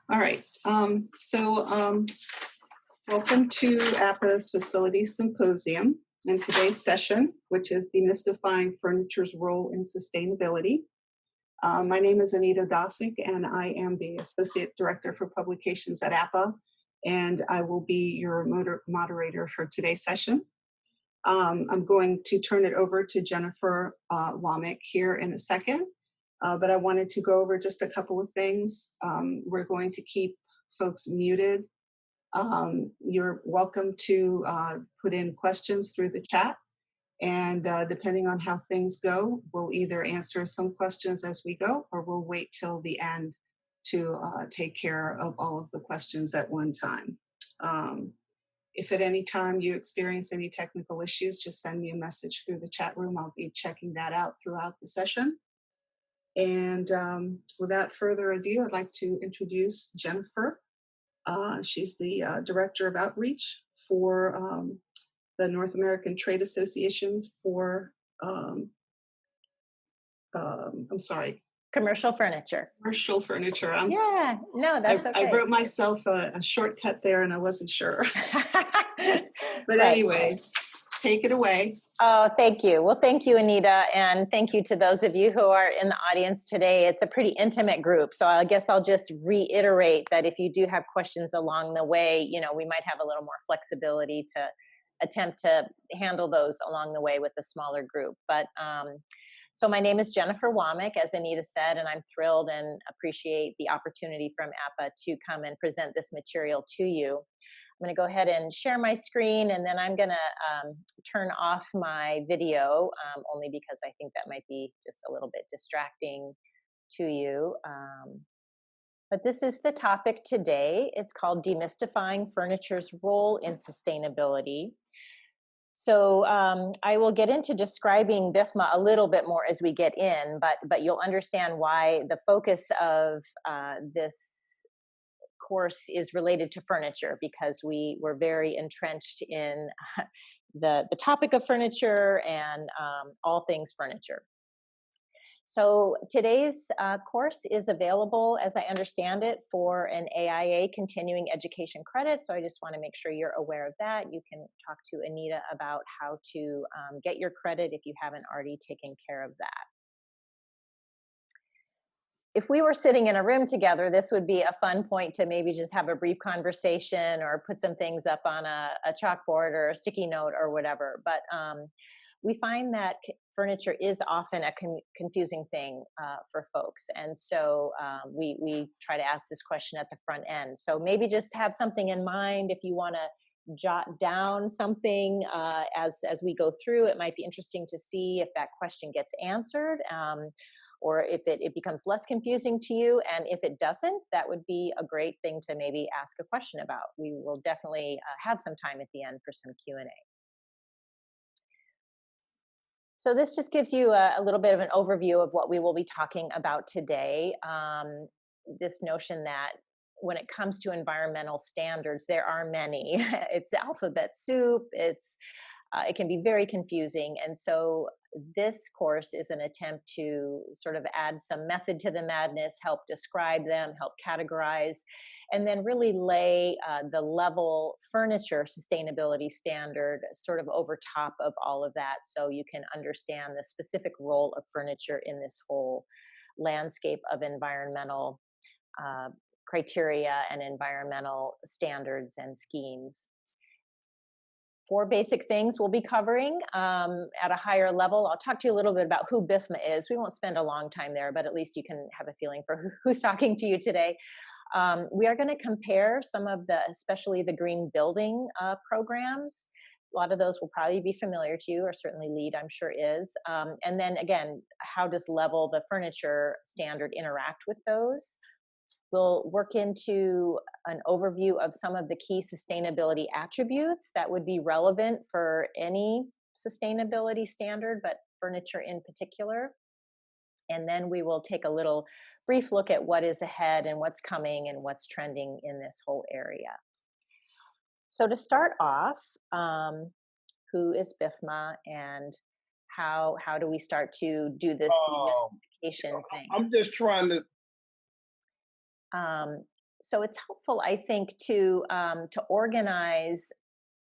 All right. Welcome to APA's Facilities Symposium and today's session, which is Demystifying Furniture's Role in Sustainability. My name is Anita Dosick, and I am the Associate Director for Publications at APA, and I will be your moderator for today's session. I'm going to turn it over to Jennifer Womack here in a second, but I wanted to go over just a couple of things. We're going to keep folks muted. You're welcome to put in questions through the chat, and depending on how things go, we'll either answer some questions as we go, or we'll wait till the end to take care of all of the questions at one time. If at any time you experience any technical issues, just send me a message through the chat room. I'll be checking that out throughout the session. And without further ado, I'd like to introduce Jennifer. She's the Director of Outreach for the North American Trade Associations for, Commercial furniture. Commercial furniture. That's okay. I wrote myself a shortcut there and I wasn't sure. But anyways, take it away. Oh, thank you. Well, thank you, Anita. And thank you to those of you who are in the audience today. It's a pretty intimate group. So I guess I'll just reiterate that if you do have questions along the way, we might have a little more flexibility to attempt to handle those along the way with a smaller group. But so my name is Jennifer Womack, as Anita said, and I'm thrilled and appreciate the opportunity from APA to come and present this material to you. I'm going to go ahead and share my screen, and then I'm going to turn off my video, only because I think that might be just a little bit distracting to you. But this is the topic today. It's called Demystifying Furniture's Role in Sustainability. So I will get into describing BIFMA a little bit more as we get in, but you'll understand why the focus of this course is related to furniture, because we were very entrenched in the topic of furniture and all things furniture. So today's course is available, as I understand it, for an AIA continuing education credit. So I just want to make sure you're aware of that. You can talk to Anita about how to get your credit if you haven't already taken care of that. If we were sitting in a room together, this would be a fun point to maybe just have a brief conversation or put some things up on a chalkboard or a sticky note or whatever. But we find that furniture is often a confusing thing for folks. And so we try to ask this question at the front end. So maybe just have something in mind if you want to jot down something as we go through. It might be interesting to see if that question gets answered, or if it becomes less confusing to you. And if it doesn't, that would be a great thing to maybe ask a question about. We will definitely have some time at the end for some Q&A. So this just gives you a little bit of an overview of what we will be talking about today. This notion that when it comes to environmental standards, there are many. It's alphabet soup. It can be very confusing. And so this course is an attempt to sort of add some method to the madness, help describe them, help categorize, and then really lay the level furniture sustainability standard sort of over top of all of that, so you can understand the specific role of furniture in this whole landscape of environmental criteria and environmental standards and schemes. 4 basic things we'll be covering at a higher level. I'll talk to you a little bit about who BIFMA is. We won't spend a long time there, but at least you can have a feeling for who's talking to you today. We are going to compare some of especially the green building programs. A lot of those will probably be familiar to you, or certainly LEED, I'm sure, is. And then again, how does level the furniture standard interact with those? We'll work into an overview of some of the key sustainability attributes that would be relevant for any sustainability standard, but furniture in particular. And then we will take a little brief look at what is ahead and what's coming and what's trending in this whole area. So to start off, who is BIFMA and how do we start to do this demystification thing? I'm just trying to. So it's helpful, I think, to organize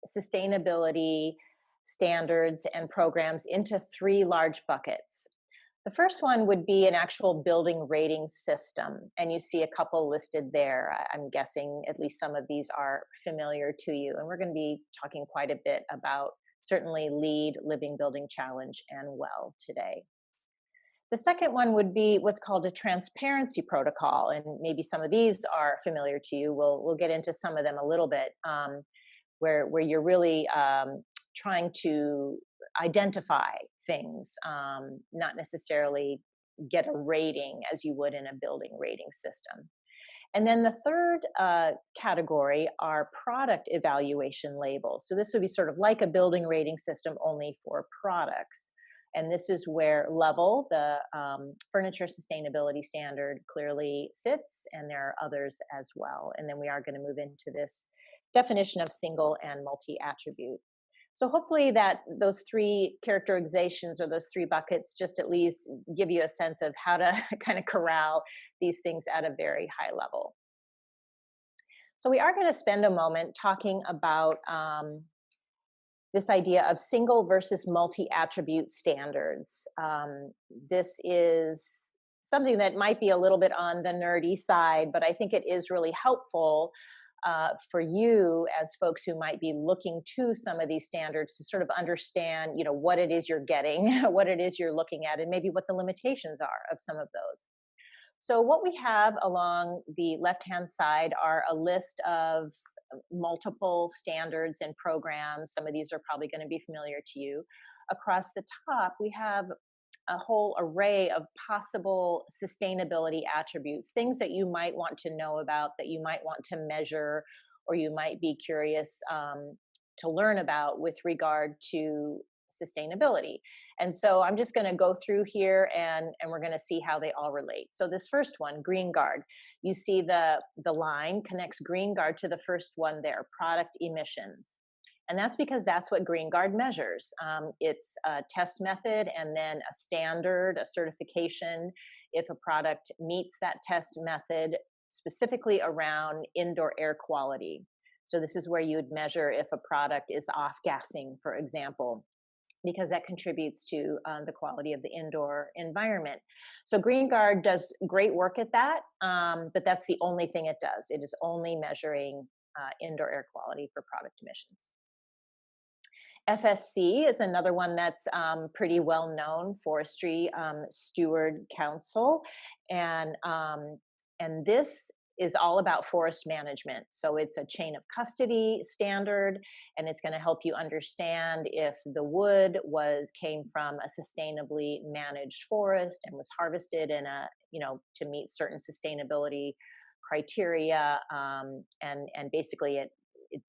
sustainability standards and programs into three large buckets. The first one would be an actual building rating system, and you see a couple listed there. I'm guessing at least some of these are familiar to you, and we're going to be talking quite a bit about certainly LEED, Living Building Challenge, and WELL today. The second one would be what's called a transparency protocol, and maybe some of these are familiar to you. We'll get into some of them a little bit, where you're really trying to identify things, not necessarily get a rating as you would in a building rating system. And then the third category are product evaluation labels. So this would be sort of like a building rating system only for products. And this is where Level, the furniture sustainability standard, clearly sits, and there are others as well. And then we are going to move into this definition of single and multi-attribute. So hopefully that those three characterizations or those three buckets just at least give you a sense of how to kind of corral these things at a very high level. So we are going to spend a moment talking about this idea of single versus multi-attribute standards. This is something that might be a little bit on the nerdy side, but I think it is really helpful for you as folks who might be looking to some of these standards to sort of understand, you know, what it is you're getting, what it is you're looking at, and maybe what the limitations are of some of those. So what we have along the left-hand side are a list of multiple standards and programs. Some of these are probably going to be familiar to you. Across the top, we have a whole array of possible sustainability attributes, things that you might want to know about, that you might want to measure, or you might be curious to learn about with regard to sustainability. And so I'm just going to go through here and we're going to see how they all relate. So this first one, GreenGUARD, you see the line connects GreenGUARD to the first one there, product emissions. And that's because that's what GreenGUARD measures. It's a test method and then a standard, a certification, if a product meets that test method, specifically around indoor air quality. So this is where you would measure if a product is off-gassing, for example, because that contributes to the quality of the indoor environment. So GreenGUARD does great work at that, but that's the only thing it does. It is only measuring indoor air quality for product emissions. FSC is another one that's pretty well known, Forestry Steward Council, and this is all about forest management. So it's a chain of custody standard, and it's going to help you understand if the wood came from a sustainably managed forest and was harvested in a, you know, to meet certain sustainability criteria, and basically it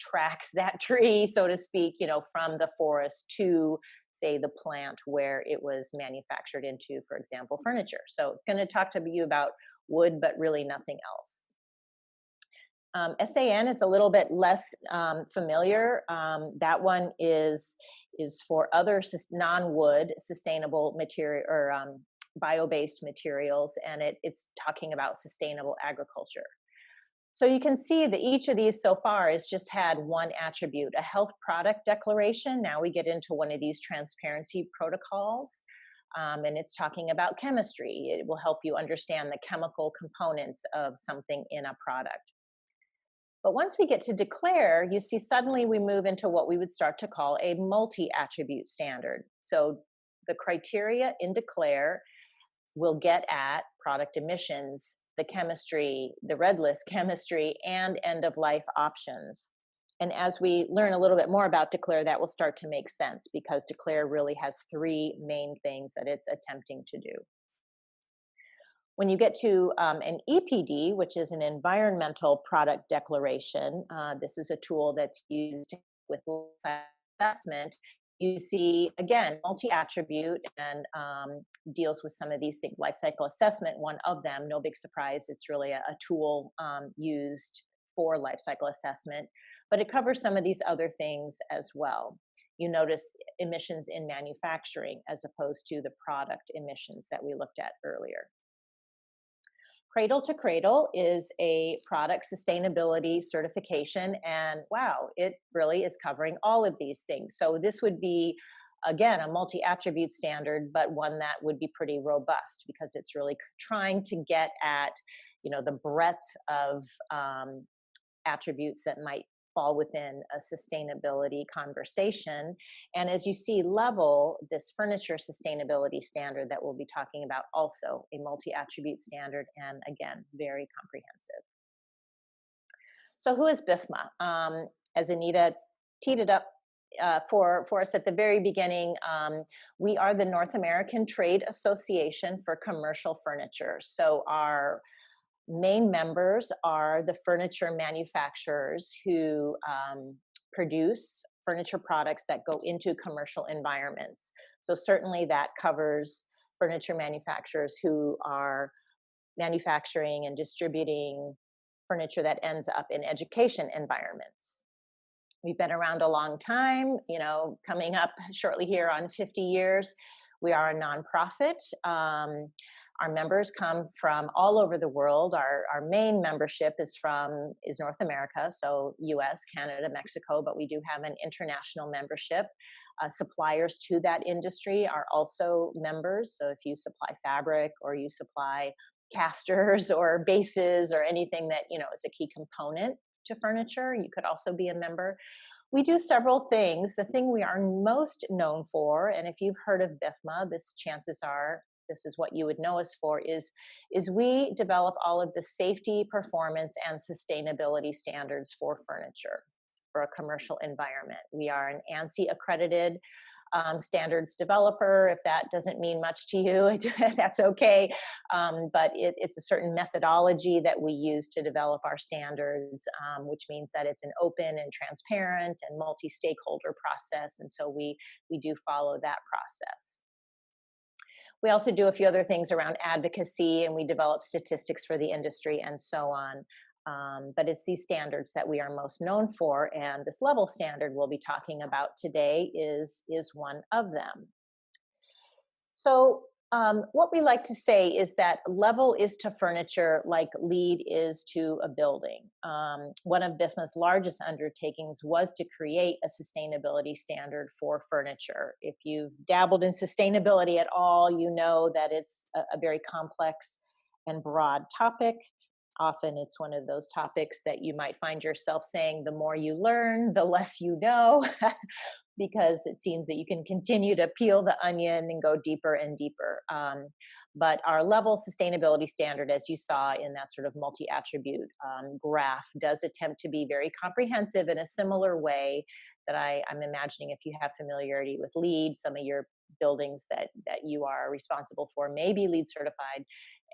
tracks that tree, so to speak, you know, from the forest to, say, the plant where it was manufactured into, for example, furniture. So it's going to talk to you about wood, but really nothing else. SAN is a little bit less familiar. That one is for other non-wood sustainable material or bio-based materials, and it's talking about sustainable agriculture. So you can see that each of these so far has just had one attribute, a health product declaration. Now we get into one of these transparency protocols, and it's talking about chemistry. It will help you understand the chemical components of something in a product. But once we get to declare, you see suddenly we move into what we would start to call a multi-attribute standard. So the criteria in declare will get at product emissions, the chemistry, the red list chemistry, and end-of-life options. And as we learn a little bit more about declare, that will start to make sense, because declare really has three main things that it's attempting to do. When you get to an EPD, which is an environmental product declaration, this is a tool that's used with assessment. You see, again, multi-attribute and deals with some of these things. Life cycle assessment, one of them, no big surprise. It's really a tool used for life cycle assessment, but it covers some of these other things as well. You notice emissions in manufacturing as opposed to the product emissions that we looked at earlier. Cradle to Cradle is a product sustainability certification, and wow, it really is covering all of these things. So this would be, again, a multi-attribute standard, but one that would be pretty robust because it's really trying to get at, the breadth of attributes that might fall within a sustainability conversation. And as you see, level, this furniture sustainability standard that we'll be talking about, also a multi-attribute standard, and again, very comprehensive. So who is BIFMA? As Anita teed it up for us at the very beginning, we are the North American Trade Association for Commercial Furniture. So our main members are the furniture manufacturers who produce furniture products that go into commercial environments. So certainly that covers furniture manufacturers who are manufacturing and distributing furniture that ends up in education environments. We've been around a long time, coming up shortly here on 50 years. We are a nonprofit. Our members come from all over the world. Our main membership is North America, so US, Canada, Mexico, but we do have an international membership. Suppliers to that industry are also members. So if you supply fabric or you supply casters or bases or anything that is a key component to furniture, you could also be a member. We do several things. The thing we are most known for, and if you've heard of BIFMA, chances are this is what you would know us for, is we develop all of the safety, performance, and sustainability standards for furniture for a commercial environment. We are an ANSI accredited standards developer. If that doesn't mean much to you, that's okay. But it's a certain methodology that we use to develop our standards, which means that it's an open and transparent and multi-stakeholder process. And so we do follow that process. We also do a few other things around advocacy, and we develop statistics for the industry and so on. But it's these standards that we are most known for, and this level standard we'll be talking about today is one of them. So what we like to say is that level is to furniture like LEED is to a building. One of BIFMA's largest undertakings was to create a sustainability standard for furniture. If you've dabbled in sustainability at all, you know that it's a very complex and broad topic. Often it's one of those topics that you might find yourself saying, the more you learn, the less you know, because it seems that you can continue to peel the onion and go deeper and deeper. But our level sustainability standard, as you saw in that sort of multi-attribute graph, does attempt to be very comprehensive in a similar way that I'm imagining if you have familiarity with LEED, some of your buildings that you are responsible for may be LEED certified.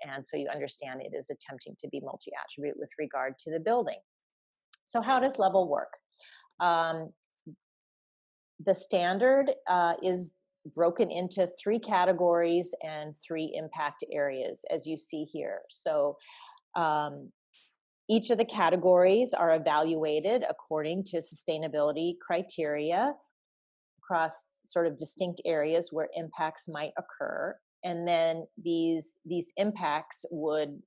And so you understand it is attempting to be multi-attribute with regard to the building. So how does level work? The standard is broken into 3 categories and 3 impact areas, as you see here. So each of the categories are evaluated according to sustainability criteria across sort of distinct areas where impacts might occur. And then these impacts would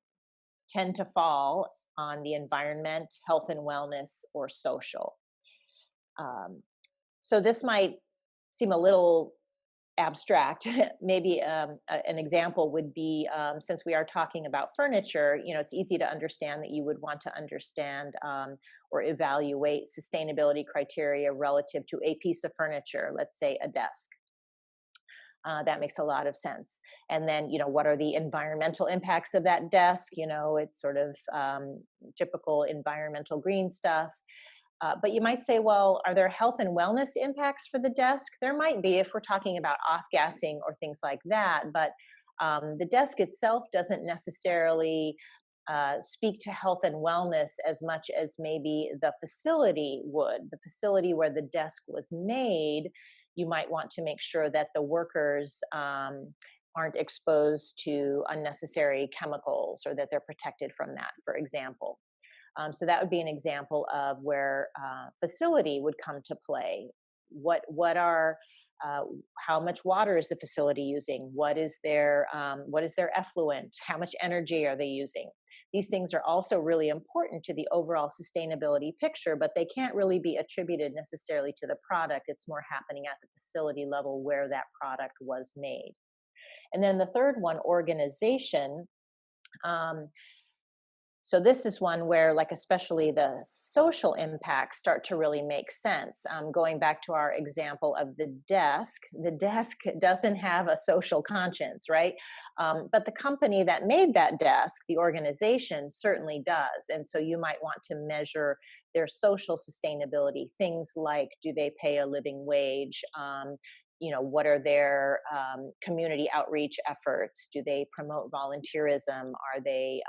tend to fall on the environment, health and wellness, or social. So this might seem a little abstract. Maybe an example would be, since we are talking about furniture, it's easy to understand that you would want to understand or evaluate sustainability criteria relative to a piece of furniture, let's say a desk. That makes a lot of sense. And then, what are the environmental impacts of that desk? It's sort of typical environmental green stuff. But you might say, well, are there health and wellness impacts for the desk? There might be if we're talking about off-gassing or things like that. But the desk itself doesn't necessarily speak to health and wellness as much as maybe the facility would. The facility where the desk was made, you might want to make sure that the workers aren't exposed to unnecessary chemicals or that they're protected from that, for example. So that would be an example of where facility would come to play. How much water is the facility using? What is their effluent? How much energy are they using? These things are also really important to the overall sustainability picture, but they can't really be attributed necessarily to the product. It's more happening at the facility level where that product was made. And then the third one, organization. So this is one where, like, especially the social impacts start to really make sense. Going back to our example of the desk doesn't have a social conscience, right? But the company that made that desk, the organization, certainly does. And so you might want to measure their social sustainability. Things like, do they pay a living wage? What are their community outreach efforts? Do they promote volunteerism? Are they,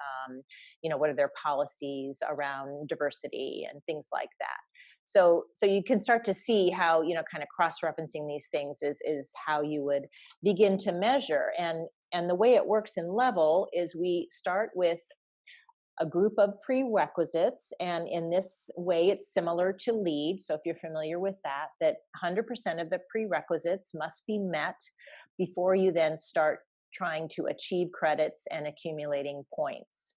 what are their policies around diversity and things like that? So you can start to see how, kind of cross-referencing these things is how you would begin to measure. And the way it works in level is we start with a group of prerequisites. And in this way, it's similar to LEAD. So if you're familiar with that 100% of the prerequisites must be met before you then start trying to achieve credits and accumulating points.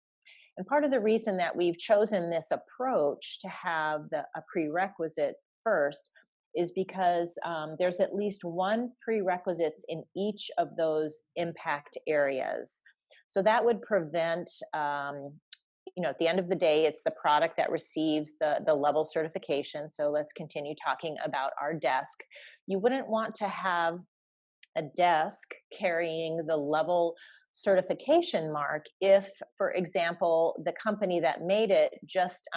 And part of the reason that we've chosen this approach to have a prerequisite first is because there's at least one prerequisites in each of those impact areas. So that would prevent at the end of the day, it's the product that receives the level certification. So let's continue talking about our desk. You wouldn't want to have a desk carrying the level certification mark if, for example, the company that made it just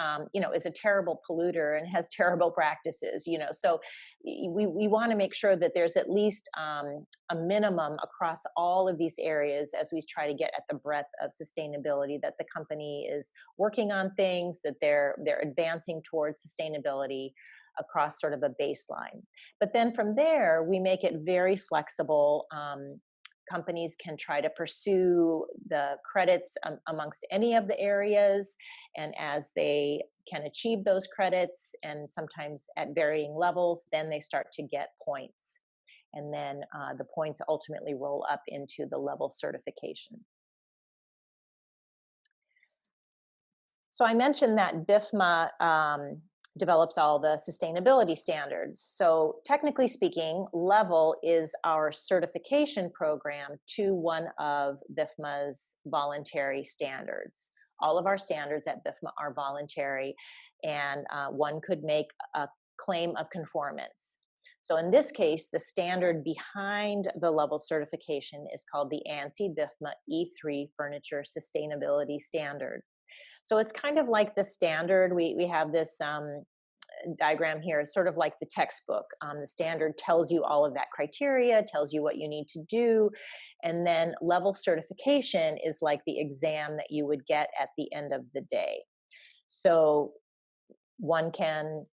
is a terrible polluter and has terrible practices. So we want to make sure that there's at least a minimum across all of these areas as we try to get at the breadth of sustainability, that the company is working on things, that they're advancing towards sustainability across sort of a baseline. But then from there, we make it very flexible. Companies can try to pursue the credits amongst any of the areas, and as they can achieve those credits, and sometimes at varying levels, then they start to get points. And then the points ultimately roll up into the level certification. So I mentioned that BIFMA develops all the sustainability standards. So technically speaking, level is our certification program to one of BIFMA's voluntary standards. All of our standards at BIFMA are voluntary, and one could make a claim of conformance. So in this case, the standard behind the level certification is called the ANSI BIFMA E3 Furniture Sustainability Standard. So it's kind of like the standard. We have this diagram here. It's sort of like the textbook. The standard tells you all of that criteria, tells you what you need to do. And then level certification is like the exam that you would get at the end of the day. So one can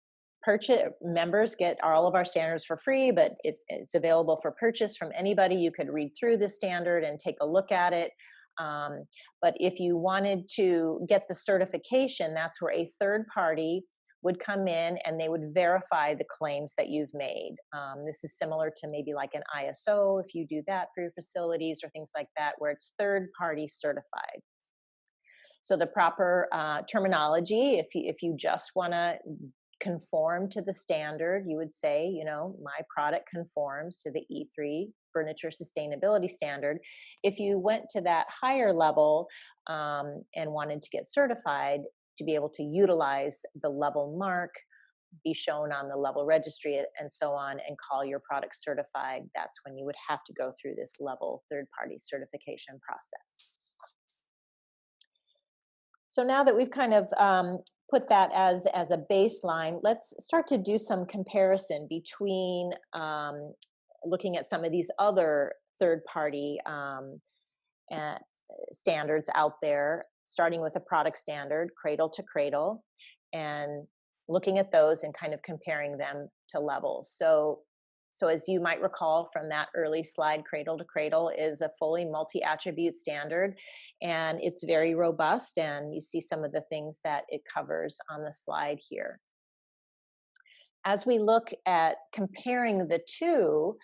purchase, members get all of our standards for free, but it's available for purchase from anybody. You could read through the standard and take a look at it. But if you wanted to get the certification, that's where a third party would come in and they would verify the claims that you've made. This is similar to maybe like an ISO, if you do that for your facilities or things like that, where it's third party certified. So the proper terminology, if you just want to conform to the standard, you would say, my product conforms to the E3 Furniture Sustainability Standard. If you went to that higher level and wanted to get certified, to be able to utilize the level mark, be shown on the level registry and so on, and call your product certified, that's when you would have to go through this level third-party certification process. So now that we've kind of put that as a baseline, let's start to do some comparison between looking at some of these other third-party standards out there, starting with a product standard, Cradle to Cradle, and looking at those and kind of comparing them to levels. So as you might recall from that early slide, Cradle to Cradle is a fully multi-attribute standard, and it's very robust, and you see some of the things that it covers on the slide here. As we look at comparing the two,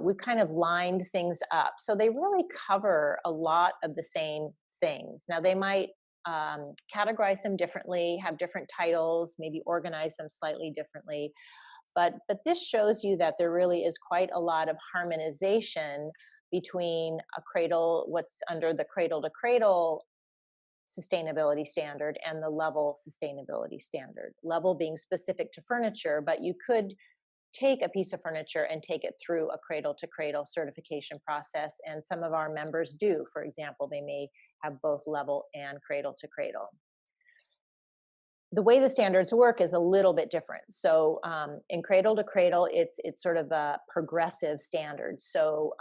we've kind of lined things up. So they really cover a lot of the same things. Now they might categorize them differently, have different titles, maybe organize them slightly differently. But this shows you that there really is quite a lot of harmonization between a cradle, what's under the cradle to cradle sustainability standard, and the level sustainability standard. Level being specific to furniture, but you could take a piece of furniture and take it through a cradle to cradle certification process. And some of our members do. For example, they may have both level and cradle to cradle. The way the standards work is a little bit different. So in cradle to cradle, it's sort of a progressive standard. So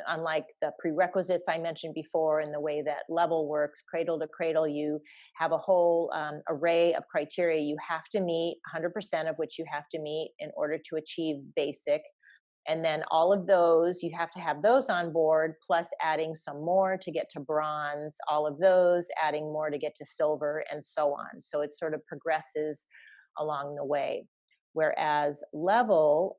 unlike the prerequisites I mentioned before and the way that level works, cradle to cradle, you have a whole array of criteria you have to meet, 100% of which you have to meet in order to achieve basic. And then all of those, you have to have those on board, plus adding some more to get to bronze, all of those, adding more to get to silver, and so on. So it sort of progresses along the way. Whereas level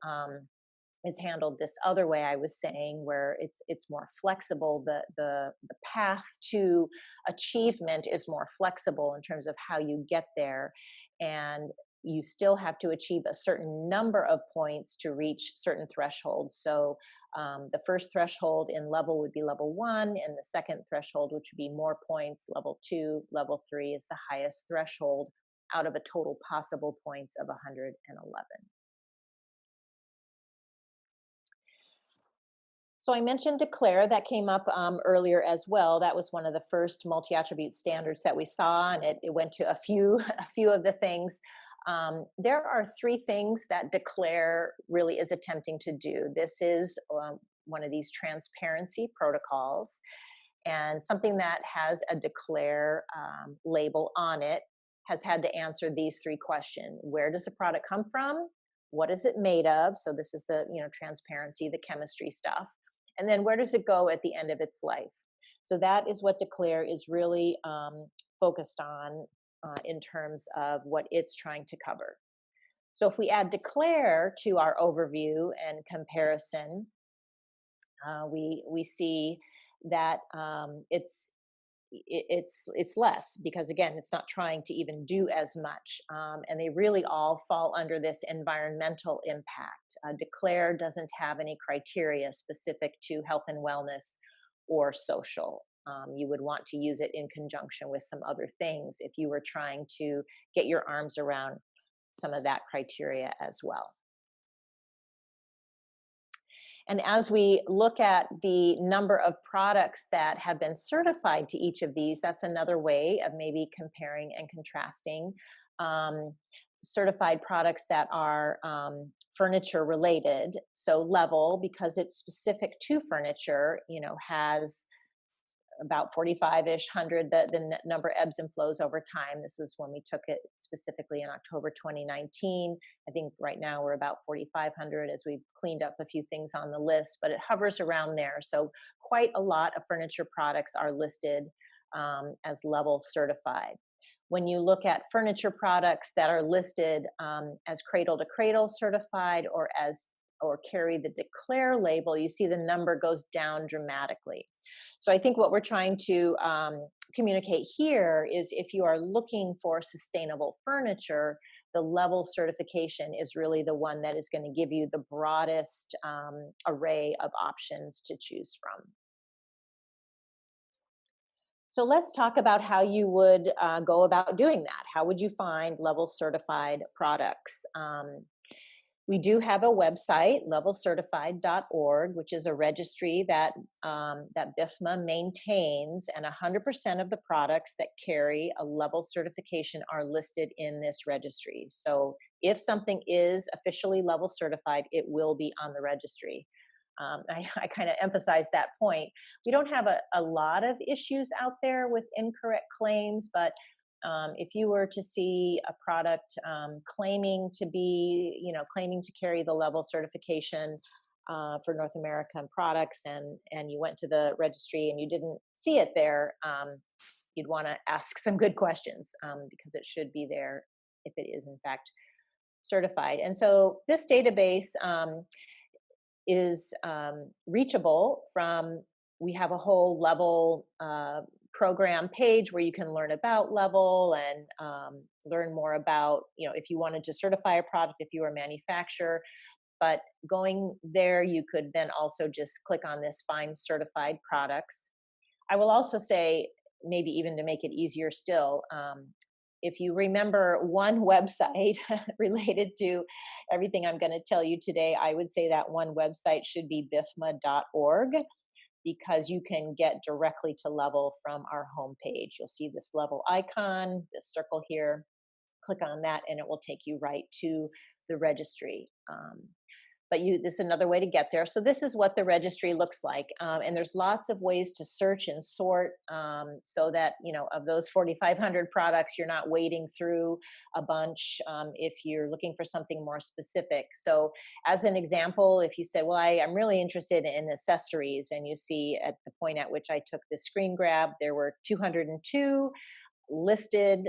is handled this other way I was saying, where it's more flexible. The path to achievement is more flexible in terms of how you get there. And you still have to achieve a certain number of points to reach certain thresholds. So the first threshold in level would be level 1, and the second threshold, which would be more points, level 2, level 3 is the highest threshold out of a total possible points of 111. So I mentioned declare, that came up earlier as well. That was one of the first multi-attribute standards that we saw, and it went to a few of the things. There are 3 things that declare really is attempting to do. This is one of these transparency protocols, and something that has a declare label on it has had to answer these 3 questions. Where does the product come from? What is it made of? So this is the transparency, the chemistry stuff. And then where does it go at the end of its life? So that is what declare is really focused on in terms of what it's trying to cover. So if we add declare to our overview and comparison, we see that it's less, because again, it's not trying to even do as much, and they really all fall under this environmental impact. Declare doesn't have any criteria specific to health and wellness or social. You would want to use it in conjunction with some other things if you were trying to get your arms around some of that criteria as well. And as we look at the number of products that have been certified to each of these, that's another way of maybe comparing and contrasting. Certified products that are furniture related. So level, because it's specific to furniture, has about 45-ish hundred. The number ebbs and flows over time. This is when we took it specifically in October 2019. I think right now we're about 4,500 as we've cleaned up a few things on the list, but it hovers around there. So quite a lot of furniture products are listed as level certified. When you look at furniture products that are listed as cradle to cradle certified or carry the declare label, you see the number goes down dramatically. So I think what we're trying to communicate here is if you are looking for sustainable furniture, the level certification is really the one that is going to give you the broadest array of options to choose from. So let's talk about how you would go about doing that. How would you find level certified products? We do have a website, levelcertified.org, which is a registry that BIFMA maintains, and 100% of the products that carry a level certification are listed in this registry. So if something is officially level certified, it will be on the registry. I kind of emphasize that point. We don't have a lot of issues out there with incorrect claims, but if you were to see a product claiming to carry the level certification for North American products, and you went to the registry and you didn't see it there, you'd want to ask some good questions because it should be there if it is in fact certified. And so this database is reachable from, we have a whole level program page where you can learn about Level and learn more about, if you wanted to certify a product, if you were a manufacturer. But going there, you could then also just click on this Find Certified Products. I will also say, maybe even to make it easier still, if you remember one website related to everything I'm going to tell you today, I would say that one website should be BIFMA.org, because you can get directly to Level from our homepage. You'll see this Level icon, this circle here. Click on that and it will take you right to the registry. But this is another way to get there. So this is what the registry looks like. And there's lots of ways to search and sort, so that, of those 4,500 products, you're not wading through a bunch if you're looking for something more specific. So as an example, if you said, well, I'm really interested in accessories, and you see at the point at which I took the screen grab, there were 202 listed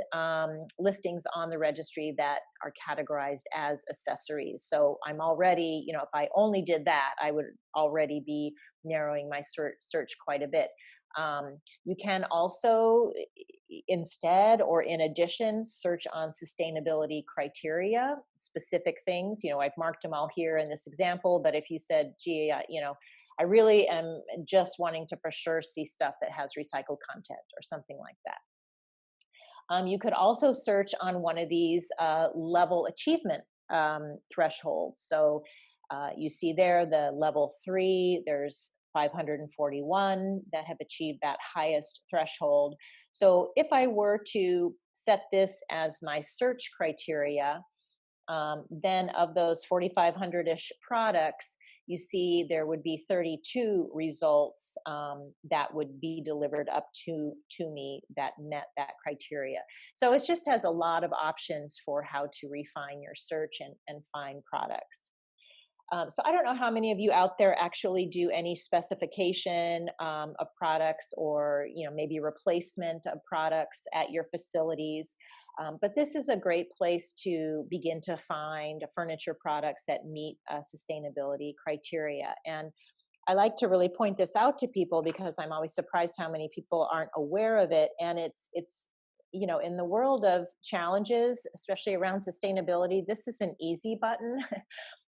listings on the registry that are categorized as accessories. So I'm already, if I only did that, I would already be narrowing my search quite a bit. You can also, instead or in addition, search on sustainability criteria, specific things. I've marked them all here in this example, but if you said, gee, I really am just wanting to for sure see stuff that has recycled content or something like that. You could also search on one of these level achievement thresholds. So you see there the level 3, there's 541 that have achieved that highest threshold. So if I were to set this as my search criteria, then of those 4,500-ish products, you see there would be 32 results that would be delivered up to me that met that criteria. So it just has a lot of options for how to refine your search and find products. So I don't know how many of you out there actually do any specification of products, or maybe replacement of products at your facilities. But this is a great place to begin to find furniture products that meet sustainability criteria. And I like to really point this out to people, because I'm always surprised how many people aren't aware of it. And it's in the world of challenges, especially around sustainability, this is an easy button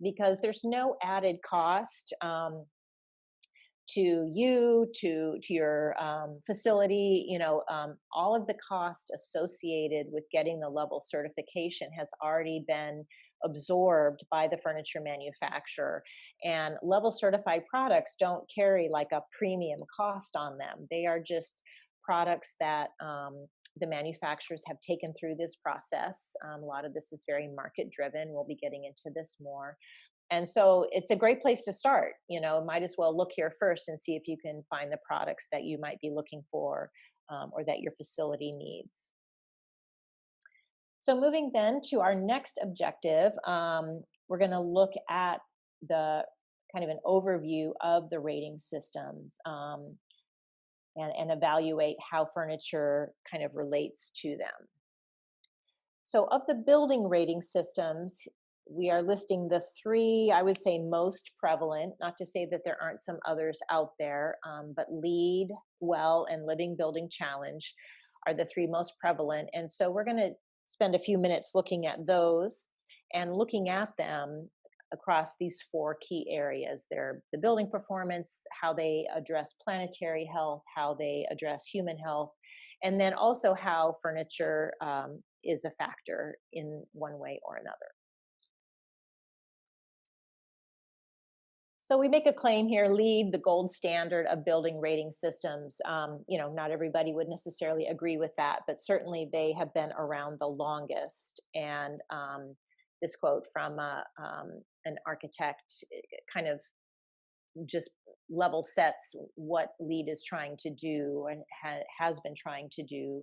because there's no added cost to you, to your facility. All of the cost associated with getting the level certification has already been absorbed by the furniture manufacturer. And level certified products don't carry like a premium cost on them. They are just products that the manufacturers have taken through this process. A lot of this is very market driven. We'll be getting into this more. And so it's a great place to start. Might as well look here first and see if you can find the products that you might be looking for or that your facility needs. So moving then to our next objective, we're going to look at the kind of an overview of the rating systems and evaluate how furniture kind of relates to them. So of the building rating systems, we are listing the 3, I would say, most prevalent, not to say that there aren't some others out there, but LEED, WELL, and Living Building Challenge are the 3 most prevalent. And so we're going to spend a few minutes looking at those and looking at them across these 4 key areas. They're the building performance, how they address planetary health, how they address human health, and then also how furniture is a factor in one way or another. So we make a claim here, LEED, the gold standard of building rating systems. Not everybody would necessarily agree with that, but certainly they have been around the longest. And this quote from an architect kind of just level sets what LEED is trying to do and has been trying to do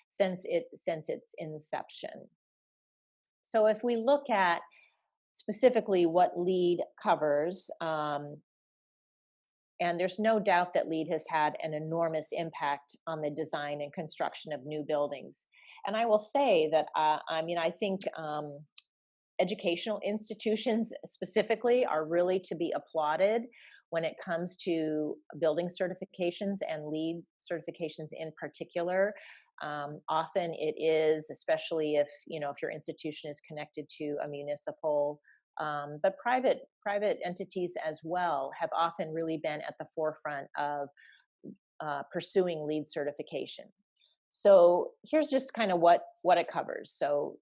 since its inception. So if we look at specifically what LEED covers, and there's no doubt that LEED has had an enormous impact on the design and construction of new buildings. And I will say that, I think educational institutions specifically are really to be applauded when it comes to building certifications and LEED certifications in particular. Often it is, especially if if your institution is connected to a municipal, but private entities as well have often really been at the forefront of pursuing LEED certification. So here's just kind of what it covers. So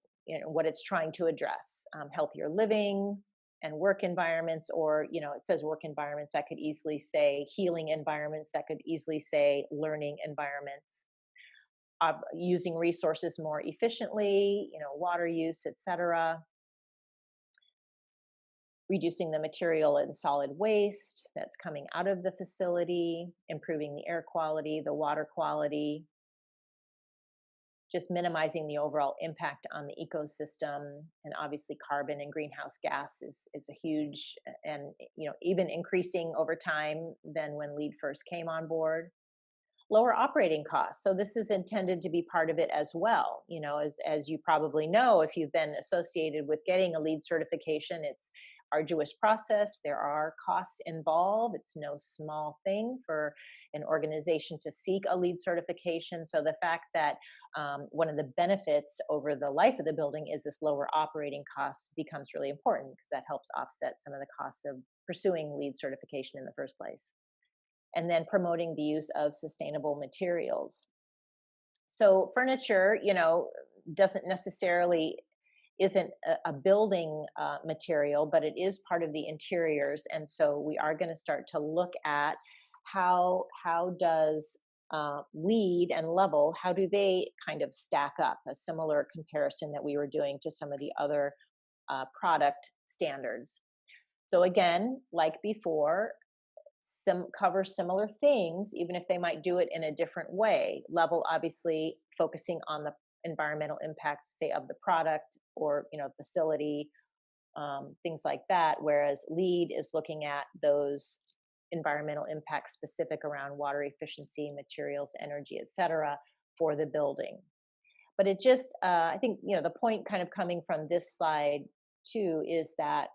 what it's trying to address: healthier living and work environments, or it says work environments. That could easily say healing environments. That could easily say learning environments. Using resources more efficiently, water use, etc. Reducing the material and solid waste that's coming out of the facility, improving the air quality, the water quality, just minimizing the overall impact on the ecosystem. And obviously carbon and greenhouse gas is a huge, and even increasing over time than when LEED first came on board. Lower operating costs. So this is intended to be part of it as well. As you probably know, if you've been associated with getting a LEED certification, it's arduous process. There are costs involved. It's no small thing for an organization to seek a LEED certification. So the fact that one of the benefits over the life of the building is this lower operating costs becomes really important, because that helps offset some of the costs of pursuing LEED certification in the first place. And then promoting the use of sustainable materials. So furniture, doesn't necessarily isn't a building material, but it is part of the interiors. And so we are going to start to look at how does LEED and level, how do they kind of stack up? A similar comparison that we were doing to some of the other product standards. So again, like before, cover similar things, even if they might do it in a different way. Level, obviously focusing on the environmental impact, say, of the product or facility, things like that, whereas LEED is looking at those environmental impacts specific around water efficiency, materials, energy, etc., for the building. But it just I think the point kind of coming from this slide too is that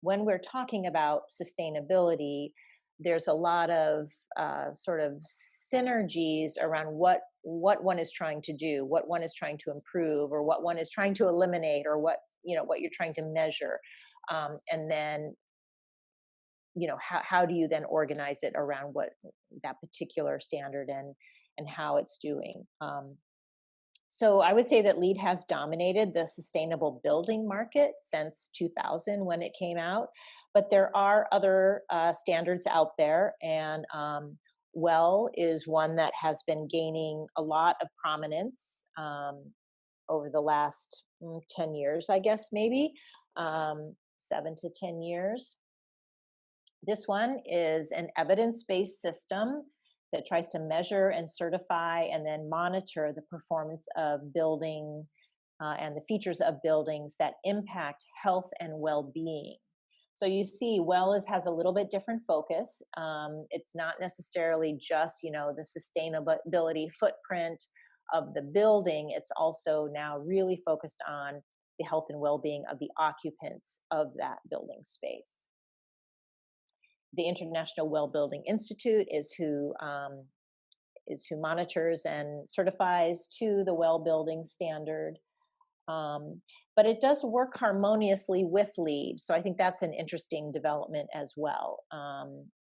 when we're talking about sustainability, there's a lot of sort of synergies around what one is trying to do, what one is trying to improve, or what one is trying to eliminate, or what you're trying to measure, and then how do you then organize it around what that particular standard and how it's doing. So I would say that LEED has dominated the sustainable building market since 2000 when it came out, but there are other standards out there, and WELL is one that has been gaining a lot of prominence over the last 10 years, I guess, maybe 7 to 10 years. This one is an evidence-based system that tries to measure and certify and then monitor the performance of building and the features of buildings that impact health and well-being. So you see, WELL has a little bit different focus. It's not necessarily just the sustainability footprint of the building. It's also now really focused on the health and well-being of the occupants of that building space. The International Wellbuilding Institute is who monitors and certifies to the Wellbuilding standard. But it does work harmoniously with LEED. So I think that's an interesting development as well.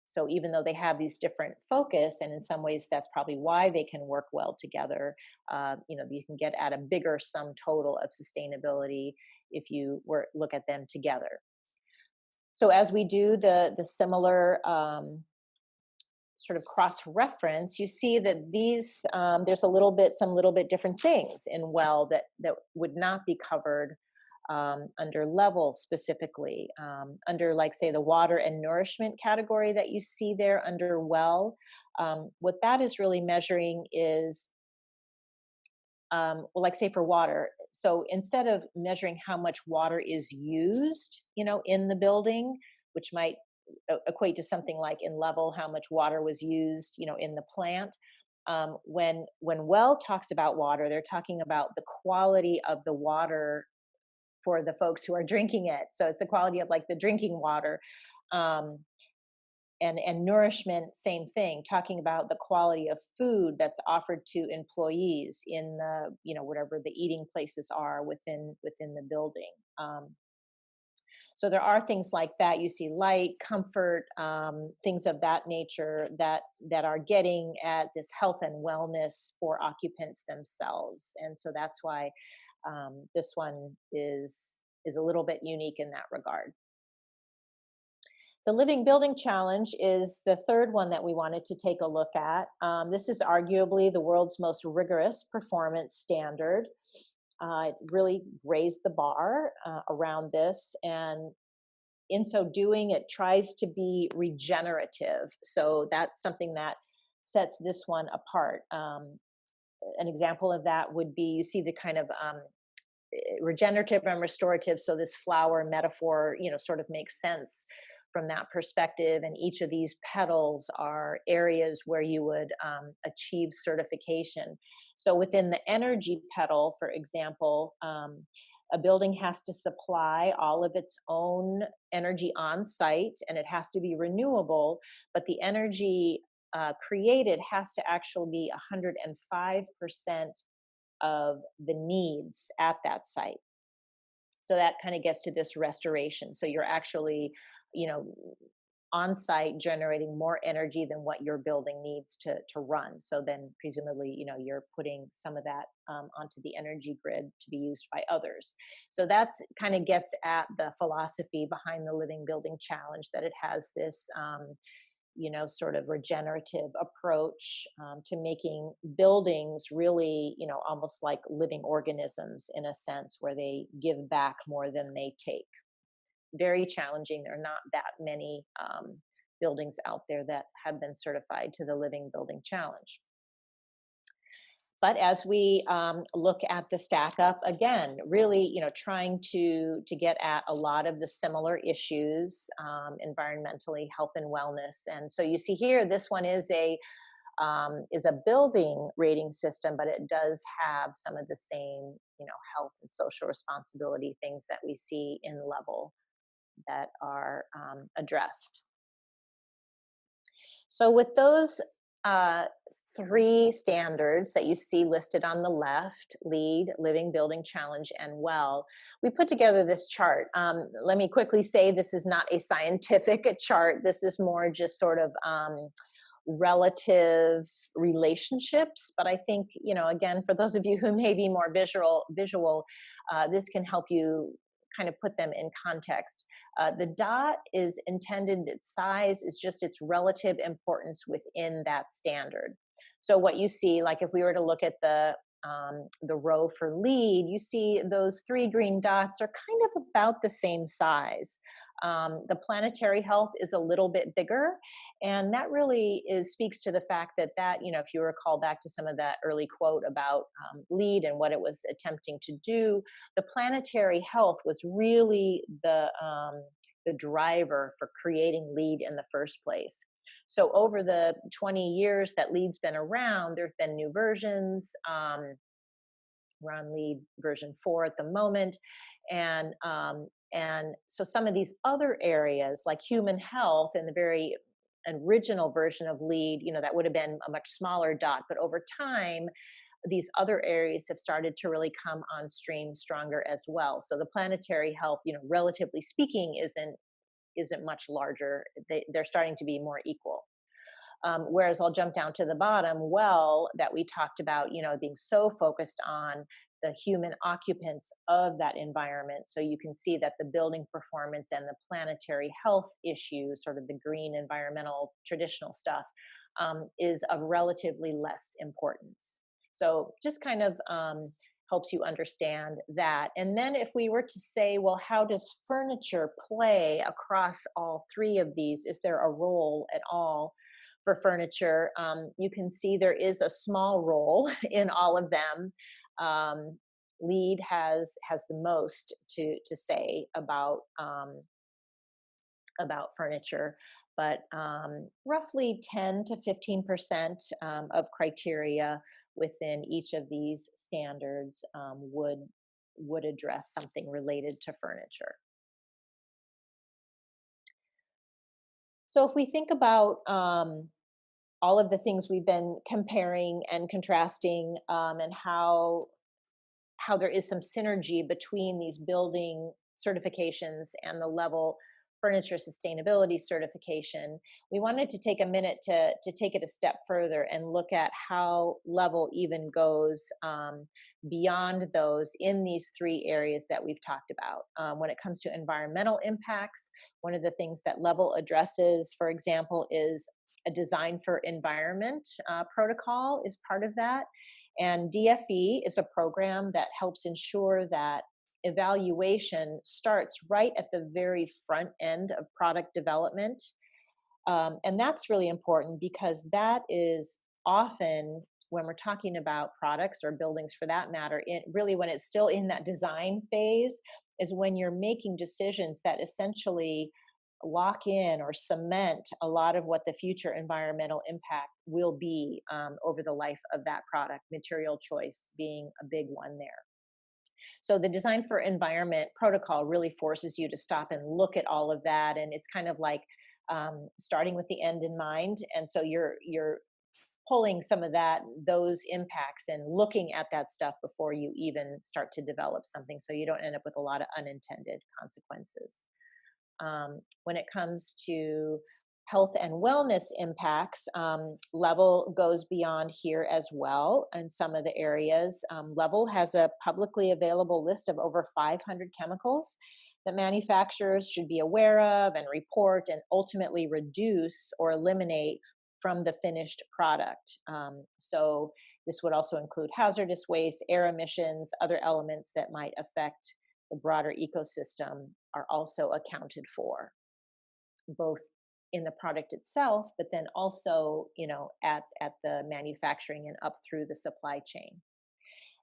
So even though they have these different focus, and in some ways that's probably why they can work well together, you can get at a bigger sum total of sustainability if you look at them together. So as we do the similar sort of cross-reference, you see that these there's some little bit different things in WELL that would not be covered under level specifically. Under, like, say, the water and nourishment category that you see there under WELL, what that is really measuring is, well, like, say, for water. So instead of measuring how much water is used, in the building, which might equate to something like in level how much water was used, in the plant. When WELL talks about water, they're talking about the quality of the water for the folks who are drinking it. So it's the quality of, like, the drinking water. and nourishment, same thing, talking about the quality of food that's offered to employees in the, whatever the eating places are within the building. So there are things like that. You see light, comfort, things of that nature that are getting at this health and wellness for occupants themselves. And so that's why this one is a little bit unique in that regard. The Living Building Challenge is the third one that we wanted to take a look at. This is arguably the world's most rigorous performance standard. It really raised the bar around this, and in so doing, it tries to be regenerative. So that's something that sets this one apart. An example of that would be, you see the kind of regenerative and restorative. So this flower metaphor, sort of makes sense from that perspective. And each of these petals are areas where you would achieve certification. So within the energy petal, for example, a building has to supply all of its own energy on site, and it has to be renewable, but the energy created has to actually be 105% of the needs at that site. So that kind of gets to this restoration. So you're actually, on site generating more energy than what your building needs to run. So then presumably, you're putting some of that onto the energy grid to be used by others. So that's kind of gets at the philosophy behind the Living Building Challenge, that it has this sort of regenerative approach to making buildings really, almost like living organisms in a sense, where they give back more than they take. Very challenging. There are not that many buildings out there that have been certified to the Living Building Challenge. But as we look at the stack up again, really, trying to get at a lot of the similar issues, environmentally, health and wellness. And so you see here, this one is a building rating system, but it does have some of the same, health and social responsibility things that we see in level that are addressed. So with those three standards that you see listed on the left, LEED, Living Building Challenge, and WELL, we put together this chart. Let me quickly say this is not a scientific chart. This is more just sort of relative relationships. But I think, again, for those of you who may be more visual, this can help you kind of put them in context. The dot is intended, its size is just its relative importance within that standard. So what you see, like if we were to look at the row for LEED, you see those three green dots are kind of about the same size. The planetary health is a little bit bigger, and that really speaks to the fact that if you recall back to some of that early quote about LEED and what it was attempting to do, the planetary health was really the driver for creating LEED in the first place. So over the 20 years that LEED's been around, there have been new versions. We're on LEED version 4 at the moment, and so some of these other areas like human health and the very original version of LEED, that would have been a much smaller dot, but over time, these other areas have started to really come on stream stronger as well. So the planetary health, relatively speaking, isn't much larger. They're starting to be more equal. Whereas I'll jump down to the bottom, WELL, that we talked about, being so focused on the human occupants of that environment. So you can see that the building performance and the planetary health issues, sort of the green environmental traditional stuff, is of relatively less importance. So just kind of helps you understand that. And then if we were to say, well, how does furniture play across all three of these? Is there a role at all for furniture? You can see there is a small role in all of them. LEED has the most to say about furniture, but roughly 10 to 15% of criteria within each of these standards would address something related to furniture. So if we think about all of the things we've been comparing and contrasting, and how there is some synergy between these building certifications and the level furniture sustainability certification, we wanted to take a minute to take it a step further and look at how level even goes beyond those in these three areas that we've talked about. When it comes to environmental impacts, one of the things that level addresses, for example, is a design for environment protocol is part of that. And DFE is a program that helps ensure that evaluation starts right at the very front end of product development. And that's really important because that is often when we're talking about products or buildings for that matter, really when it's still in that design phase is when you're making decisions that essentially lock in or cement a lot of what the future environmental impact will be over the life of that product, material choice being a big one there. So the design for environment protocol really forces you to stop and look at all of that, and it's kind of like starting with the end in mind. And so you're pulling some of those impacts and looking at that stuff before you even start to develop something, so you don't end up with a lot of unintended consequences. When it comes to health and wellness impacts, Level goes beyond here as well in some of the areas. Level has a publicly available list of over 500 chemicals that manufacturers should be aware of and report and ultimately reduce or eliminate from the finished product. So this would also include hazardous waste, air emissions, other elements that might affect the broader ecosystem are also accounted for, both in the product itself, but then also, at the manufacturing and up through the supply chain.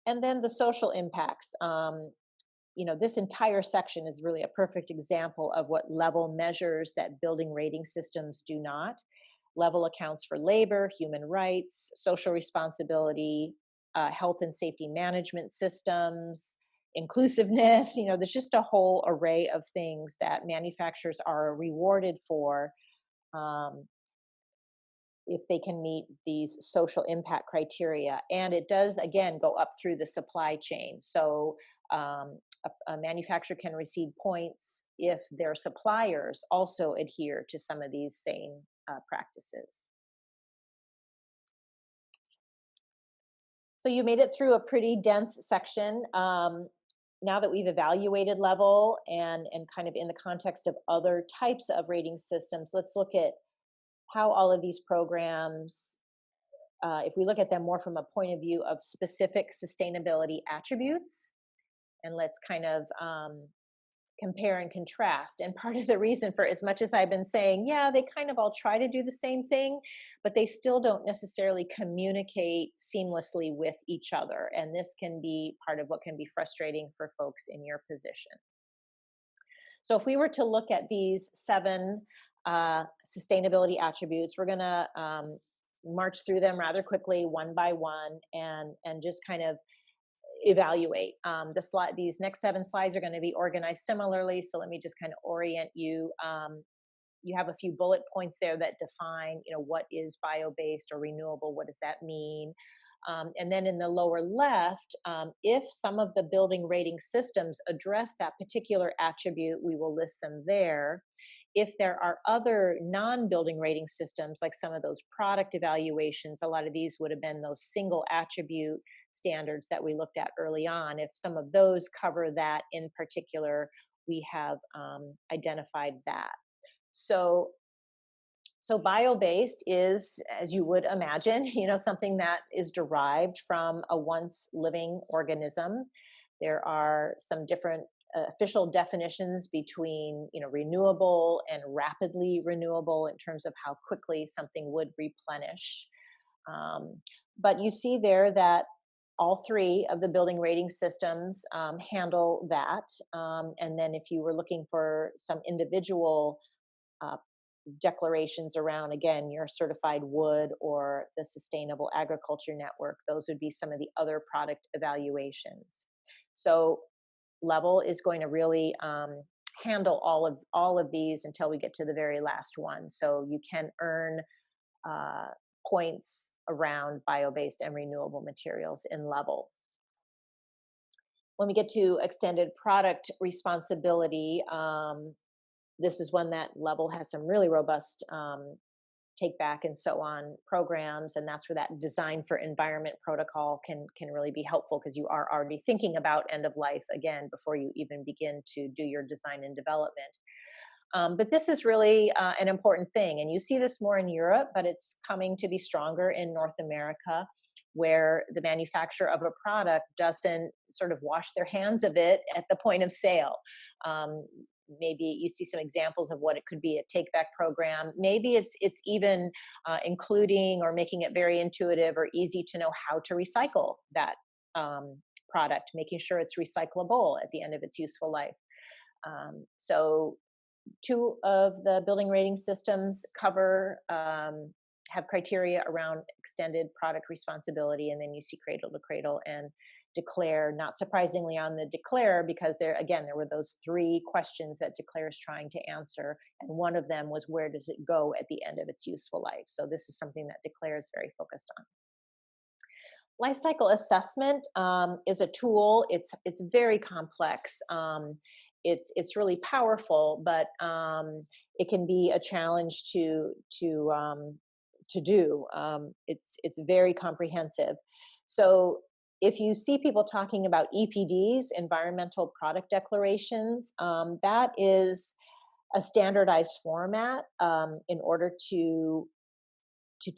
And then the social impacts. This entire section is really a perfect example of what Level measures that building rating systems do not. Level accounts for labor, human rights, social responsibility, health and safety management systems, inclusiveness. There's just a whole array of things that manufacturers are rewarded for if they can meet these social impact criteria. And it does, again, go up through the supply chain. So a manufacturer can receive points if their suppliers also adhere to some of these same practices. So you made it through a pretty dense section. Now that we've evaluated Level and kind of in the context of other types of rating systems, let's look at how all of these programs, if we look at them more from a point of view of specific sustainability attributes, and let's kind of compare and contrast. And part of the reason, for as much as I've been saying, yeah, they kind of all try to do the same thing, but they still don't necessarily communicate seamlessly with each other. And this can be part of what can be frustrating for folks in your position. So if we were to look at these 7 sustainability attributes, we're going to march through them rather quickly, one by one, and just kind of evaluate. These next 7 slides are going to be organized similarly, so let me just kind of orient you. You have a few bullet points there that define, what is bio-based or renewable, what does that mean? And then in the lower left, if some of the building rating systems address that particular attribute, we will list them there. If there are other non-building rating systems, like some of those product evaluations, a lot of these would have been those single attribute standards that we looked at early on. If some of those cover that in particular, we have identified that. So bio-based is, as you would imagine, something that is derived from a once living organism. There are some different official definitions between, renewable and rapidly renewable in terms of how quickly something would replenish. But you see there that all 3 of the building rating systems handle that. And then if you were looking for some individual declarations around, again, your certified wood or the sustainable agriculture network, those would be some of the other product evaluations. So Level is going to really handle all of these until we get to the very last one. So you can earn points around bio-based and renewable materials in level. When we get to extended product responsibility, this is one that level has some really robust take back and so on programs, and that's where that design for environment protocol can really be helpful, because you are already thinking about end of life again before you even begin to do your design and development. But this is really an important thing, and you see this more in Europe, but it's coming to be stronger in North America, where the manufacturer of a product doesn't sort of wash their hands of it at the point of sale. Maybe you see some examples of what it could be, a take back program. Maybe it's even including or making it very intuitive or easy to know how to recycle that product, making sure it's recyclable at the end of its useful life. So 2 of the building rating systems have criteria around extended product responsibility, and then you see Cradle to Cradle and Declare, not surprisingly on the Declare, because there were those 3 questions that Declare is trying to answer, and one of them was, where does it go at the end of its useful life? So this is something that Declare is very focused on. Life cycle assessment is a tool. It's very complex. It's really powerful, but it can be a challenge to do. It's very comprehensive. So if you see people talking about EPDs, environmental product declarations, that is a standardized format in order to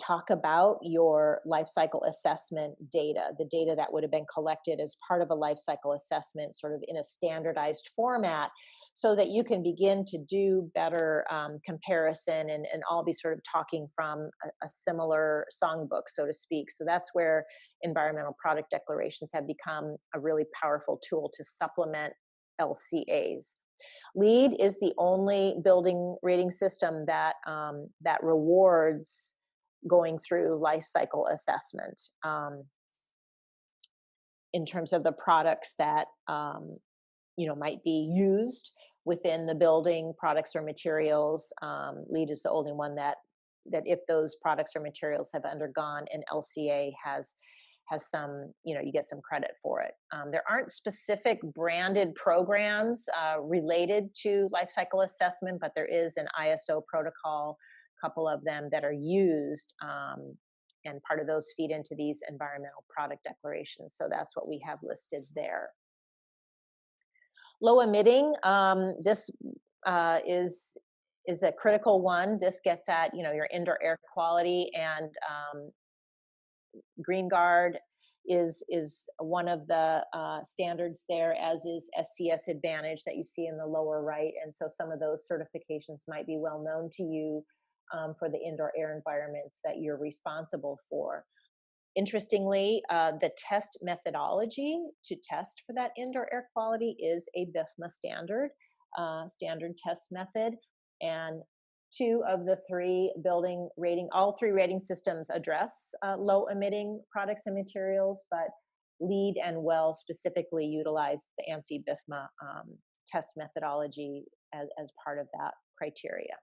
talk about your life cycle assessment data, the data that would have been collected as part of a life cycle assessment, sort of in a standardized format, so that you can begin to do better comparison and all be sort of talking from a similar songbook, so to speak. So that's where environmental product declarations have become a really powerful tool to supplement LCAs. LEED is the only building rating system that rewards going through life cycle assessment in terms of the products that might be used within the building, products or materials. LEED is the only one that if those products or materials have undergone an LCA has some, you get some credit for it. There aren't specific branded programs related to life cycle assessment, but there is an ISO protocol, couple of them that are used, and part of those feed into these environmental product declarations. So that's what we have listed there. Low emitting, this is a critical one. This gets at your indoor air quality, and GreenGUARD is one of the standards there, as is SCS Advantage that you see in the lower right. And so some of those certifications might be well known to you for the indoor air environments that you're responsible for. Interestingly, the test methodology to test for that indoor air quality is a BIFMA standard test method. And 2 of the 3 building rating, all 3 rating systems address low emitting products and materials, but LEED and WELL specifically utilize the ANSI BIFMA test methodology as part of that criteria.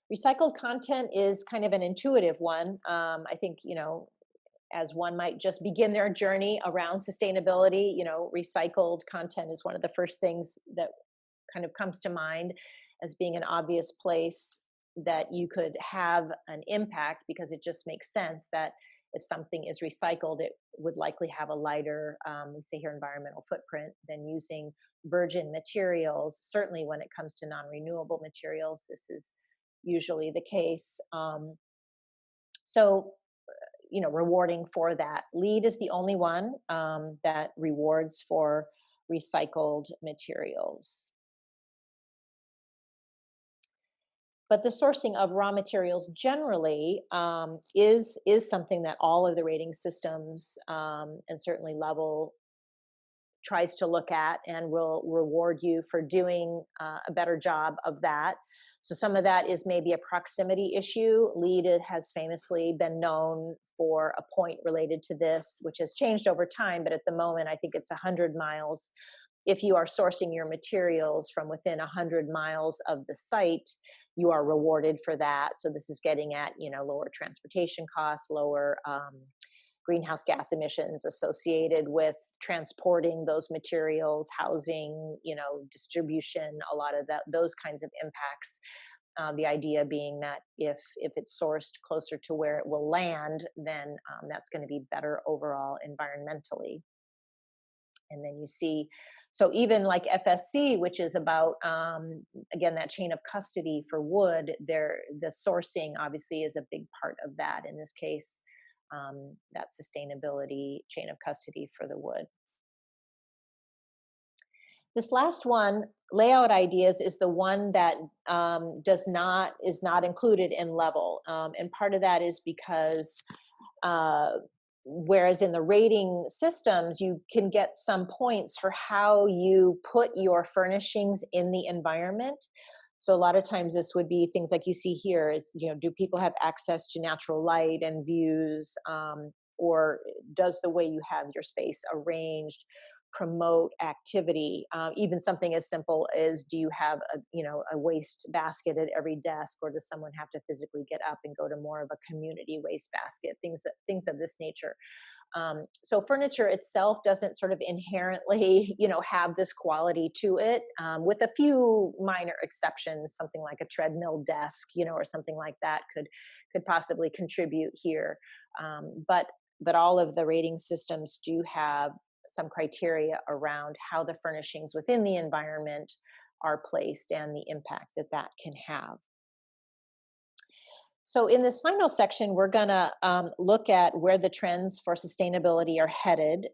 Recycled content is kind of an intuitive one. I think, as one might just begin their journey around sustainability, recycled content is one of the first things that kind of comes to mind as being an obvious place that you could have an impact, because it just makes sense that if something is recycled, it would likely have a lighter, say here, environmental footprint than using virgin materials. Certainly when it comes to non-renewable materials, this is usually the case. So, rewarding for that. LEED is the only one that rewards for recycled materials. But the sourcing of raw materials generally is something that all of the rating systems, and certainly Level, tries to look at and will reward you for doing a better job of that. So some of that is maybe a proximity issue. LEED has famously been known for a point related to this, which has changed over time, but at the moment I think it's 100 miles if you are sourcing your materials from within 100 miles of the site, you are rewarded for that. So this is getting at, lower transportation costs, lower greenhouse gas emissions associated with transporting those materials, housing, distribution, a lot of those kinds of impacts. The idea being that if it's sourced closer to where it will land, then that's going to be better overall environmentally. And then you see, so even like FSC, which is about, again, that chain of custody for wood, the sourcing obviously is a big part of that in this case, that sustainability chain of custody for the wood. This last one, layout ideas, is the one that is not included in level. And part of that is because whereas in the rating systems, you can get some points for how you put your furnishings in the environment. So a lot of times this would be things like you see here is, do people have access to natural light and views? Or does the way you have your space arranged promote activity? Even something as simple as, do you have a waste basket at every desk, or does someone have to physically get up and go to more of a community waste basket? Things of this nature. So furniture itself doesn't sort of inherently, have this quality to it, with a few minor exceptions. Something like a treadmill desk, or something like that could possibly contribute here. But all of the rating systems do have some criteria around how the furnishings within the environment are placed and the impact that can have. So in this final section, we're going to look at where the trends for sustainability are headed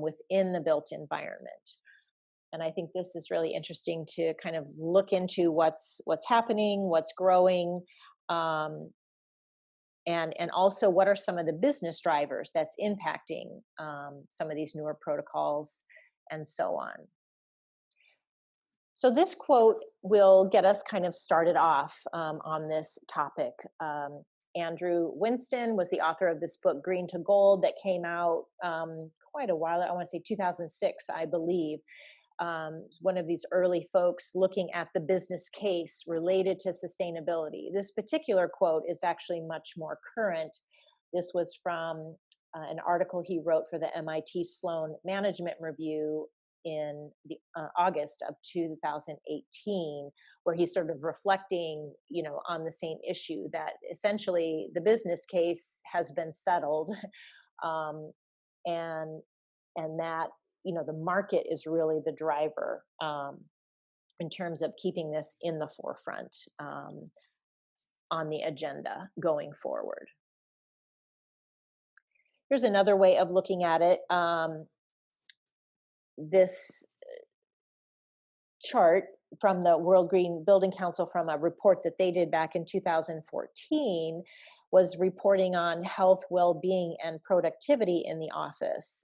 within the built environment. And I think this is really interesting to kind of look into what's happening, what's growing, and also what are some of the business drivers that's impacting some of these newer protocols and so on. So this quote will get us kind of started off on this topic. Andrew Winston was the author of this book, Green to Gold, that came out quite a while, I want to say 2006, I believe. One of these early folks looking at the business case related to sustainability. This particular quote is actually much more current. This was from an article he wrote for the MIT Sloan Management Review in the August of 2018, where he's sort of reflecting, on the same issue, that essentially the business case has been settled, and that the market is really the driver in terms of keeping this in the forefront on the agenda going forward. Here's another way of looking at it. This chart from the World Green Building Council, from a report that they did back in 2014, was reporting on health, well-being, and productivity in the office.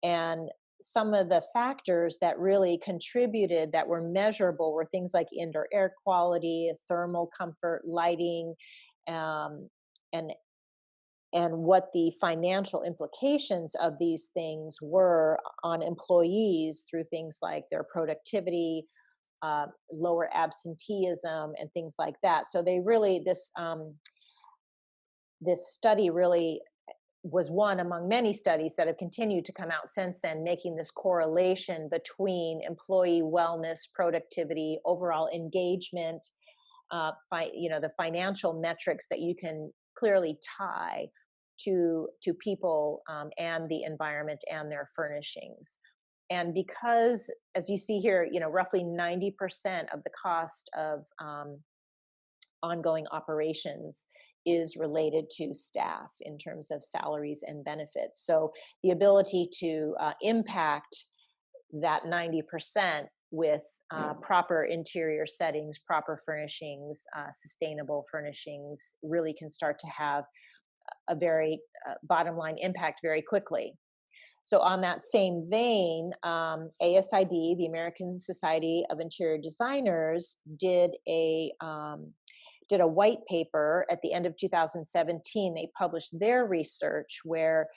And some of the factors that really contributed, that were measurable, were things like indoor air quality, thermal comfort, lighting, and what the financial implications of these things were on employees through things like their productivity, lower absenteeism, and things like that. So they really, this study really was one among many studies that have continued to come out since then, making this correlation between employee wellness, productivity, overall engagement, the financial metrics that you can clearly tie to people and the environment and their furnishings. And because, as you see here, roughly 90% of the cost of ongoing operations is related to staff in terms of salaries and benefits. So the ability to impact that 90% with proper interior settings, proper furnishings, sustainable furnishings, really can start to have a very bottom line impact very quickly. So on that same vein, ASID, the American Society of Interior Designers, did a white paper at the end of 2017. They published their research where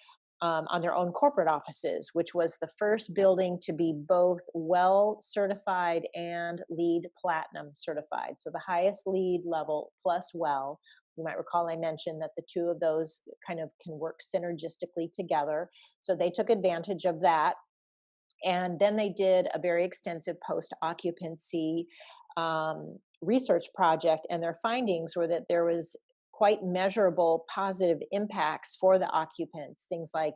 on their own corporate offices, which was the first building to be both WELL certified and LEED Platinum certified. So the highest LEED level plus WELL. You might recall I mentioned that the two of those kind of can work synergistically together. So they took advantage of that. And then they did a very extensive post-occupancy research project, and their findings were that there was quite measurable positive impacts for the occupants. Things like,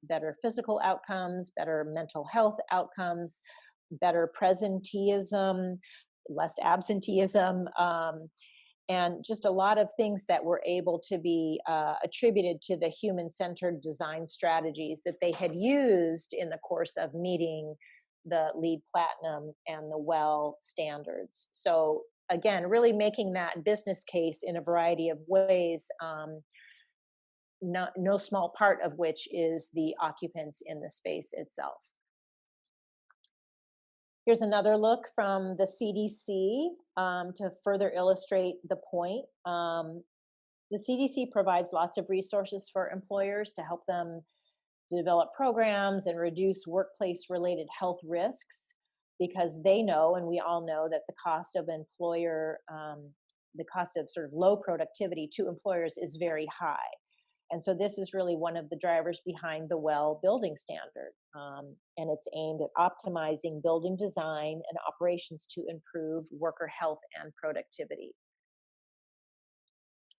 better physical outcomes, better mental health outcomes, better presenteeism, less absenteeism, and just a lot of things that were able to be attributed to the human-centered design strategies that they had used in the course of meeting the LEED Platinum and the WELL standards. So again, really making that business case in a variety of ways, no small part of which is the occupants in the space itself. Here's another look from the CDC to further illustrate the point. The CDC provides lots of resources for employers to help them develop programs and reduce workplace-related health risks, because they know, and we all know, that the cost of the cost of sort of low productivity to employers is very high. And so this is really one of the drivers behind the WELL building standard. And it's aimed at optimizing building design and operations to improve worker health and productivity.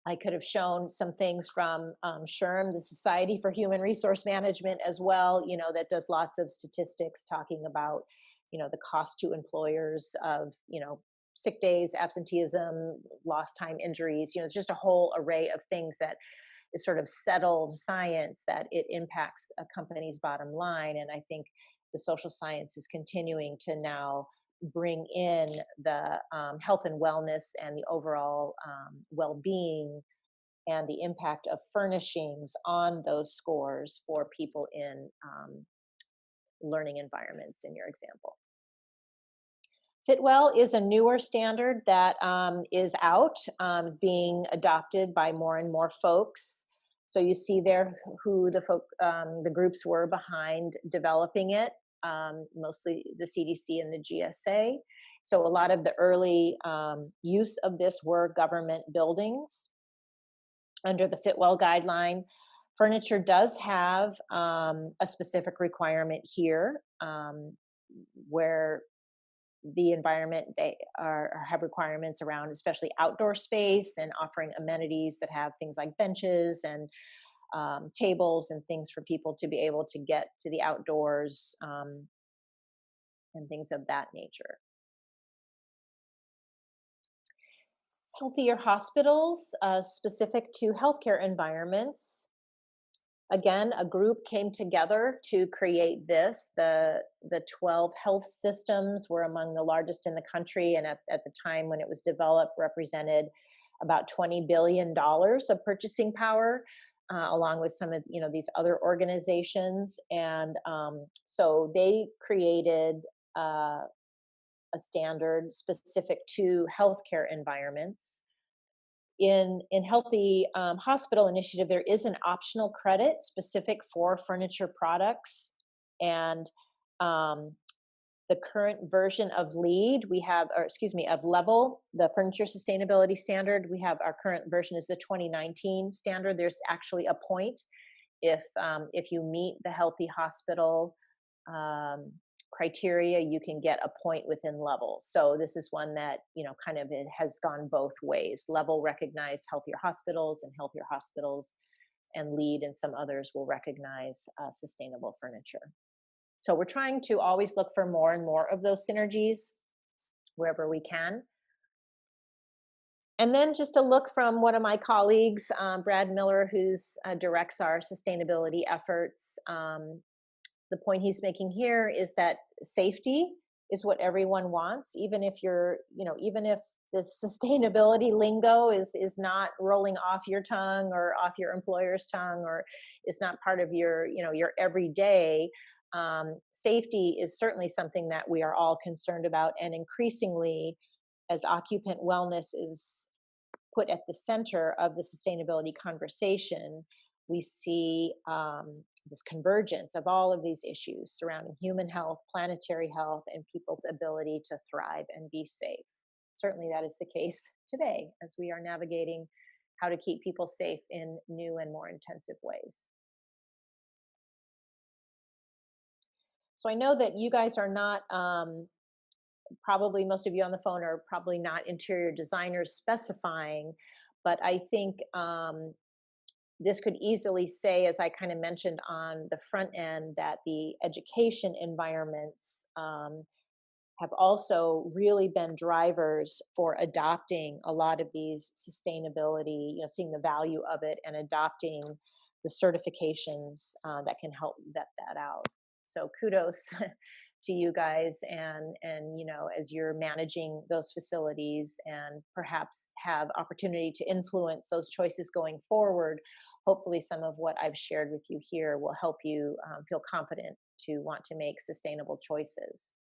I could have shown some things from SHRM, the Society for Human Resource Management as well, that does lots of statistics talking about, the cost to employers of, sick days, absenteeism, lost time injuries. It's just a whole array of things that is sort of settled science that it impacts a company's bottom line. And I think the social science is continuing to now bring in the health and wellness and the overall well-being and the impact of furnishings on those scores for people in learning environments in your example. FITWELL is a newer standard that is out, being adopted by more and more folks. So you see there who the groups were behind developing it, mostly the CDC and the GSA. So a lot of the early use of this were government buildings under the FITWELL guideline. Furniture does have a specific requirement here, where the environment, they have requirements around especially outdoor space and offering amenities that have things like benches and tables and things for people to be able to get to the outdoors and things of that nature. Healthier hospitals, specific to healthcare environments. Again, a group came together to create this. The 12 health systems were among the largest in the country, and at the time when it was developed represented about $20 billion of purchasing power, along with some of these other organizations. And so they created a standard specific to healthcare environments. In Healthy Hospital Initiative, there is an optional credit specific for furniture products, and the current version of LEED, of Level, the Furniture Sustainability Standard, our current version is the 2019 standard. There's actually a point if you meet the Healthy Hospital criteria, you can get a point within Level. So this is one that, kind of it has gone both ways. Level recognized healthier hospitals, and LEED and some others will recognize sustainable furniture. So we're trying to always look for more and more of those synergies wherever we can. And then just a look from one of my colleagues, Brad Miller, who's directs our sustainability efforts. The point he's making here is that safety is what everyone wants, even if even if this sustainability lingo is not rolling off your tongue or off your employer's tongue, or is not part of your everyday. Safety is certainly something that we are all concerned about, and increasingly, as occupant wellness is put at the center of the sustainability conversation, we see this convergence of all of these issues surrounding human health, planetary health, and people's ability to thrive and be safe. Certainly that is the case today as we are navigating how to keep people safe in new and more intensive ways. So I know that you guys are not, probably most of you on the phone are probably not interior designers specifying, but I think this could easily say, as I kind of mentioned on the front end, that the education environments have also really been drivers for adopting a lot of these sustainability, seeing the value of it and adopting the certifications that can help vet that out. So kudos to you guys, and as you're managing those facilities and perhaps have opportunity to influence those choices going forward, hopefully some of what I've shared with you here will help you feel confident to want to make sustainable choices.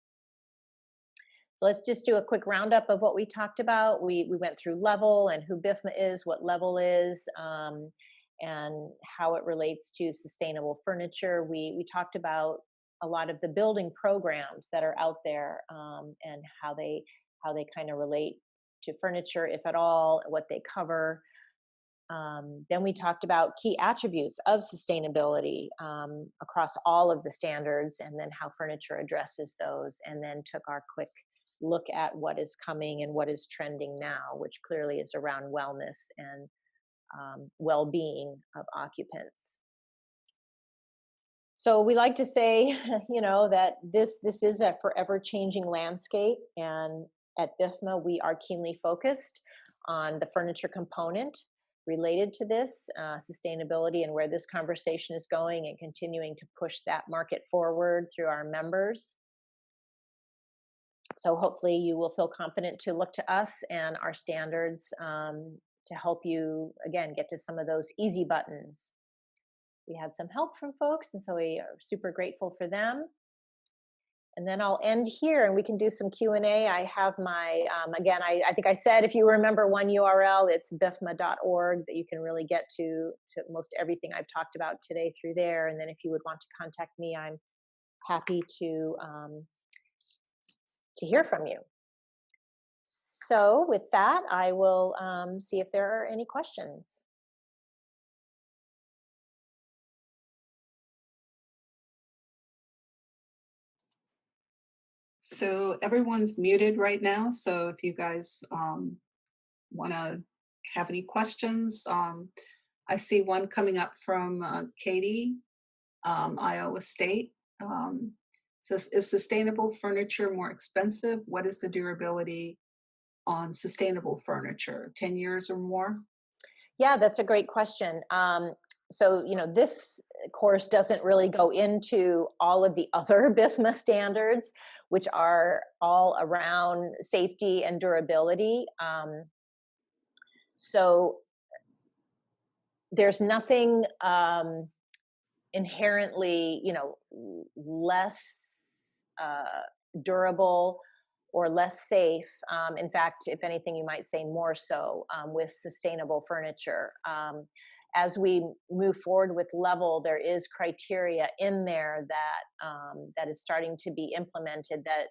So let's just do a quick roundup of what we talked about. We went through level and who BIFMA is, what level is, and how it relates to sustainable furniture. We talked about a lot of the building programs that are out there, and how they kind of relate to furniture, if at all, what they cover. Then we talked about key attributes of sustainability across all of the standards, and then how furniture addresses those, and then took our quick look at what is coming and what is trending now, which clearly is around wellness and well-being of occupants. So we like to say, that this is a forever changing landscape, and at BIFMA we are keenly focused on the furniture component related to this sustainability and where this conversation is going, and continuing to push that market forward through our members. So hopefully you will feel confident to look to us and our standards to help you, again, get to some of those easy buttons. We had some help from folks, and so we are super grateful for them. And then I'll end here, and we can do some Q&A. I have my, again, I think I said, if you remember one URL, it's BIFMA.org, that you can really get to most everything I've talked about today through there. And then if you would want to contact me, I'm happy to hear from you. So with that, I will see if there are any questions. So everyone's muted right now. So if you guys want to have any questions, I see one coming up from Katie, Iowa State. Says, is sustainable furniture more expensive? What is the durability on sustainable furniture? 10 years or more? Yeah, that's a great question. So, this course doesn't really go into all of the other BIFMA standards, which are all around safety and durability. So there's nothing inherently, less durable or less safe. In fact, if anything, you might say more so with sustainable furniture. As we move forward with level, there is criteria in there that is starting to be implemented, that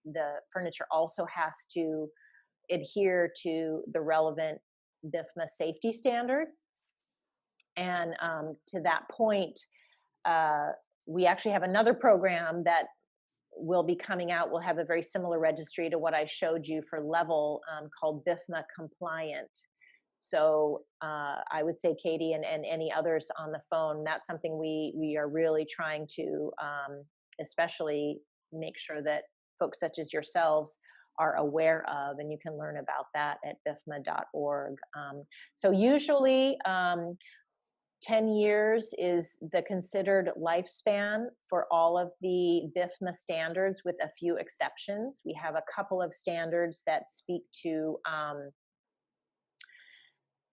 the furniture also has to adhere to the relevant BIFMA safety standard. And to that point, we actually have another program that will be coming out. We'll have a very similar registry to what I showed you for level, called BIFMA compliant. So I would say, Katie, and any others on the phone, that's something we are really trying to especially make sure that folks such as yourselves are aware of, and you can learn about that at BIFMA.org. So usually 10 years is the considered lifespan for all of the BIFMA standards, with a few exceptions. We have a couple of standards that speak to,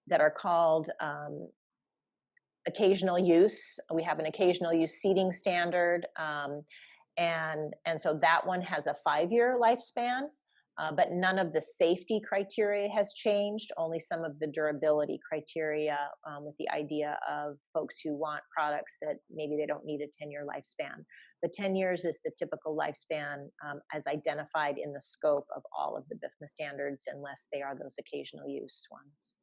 that are called occasional use. We have an occasional use seating standard, and so that one has a 5-year lifespan. but none of the safety criteria has changed, only some of the durability criteria, with the idea of folks who want products that maybe they don't need a 10-year lifespan. But 10 years is the typical lifespan, as identified in the scope of all of the BIFMA standards, unless they are those occasional use ones.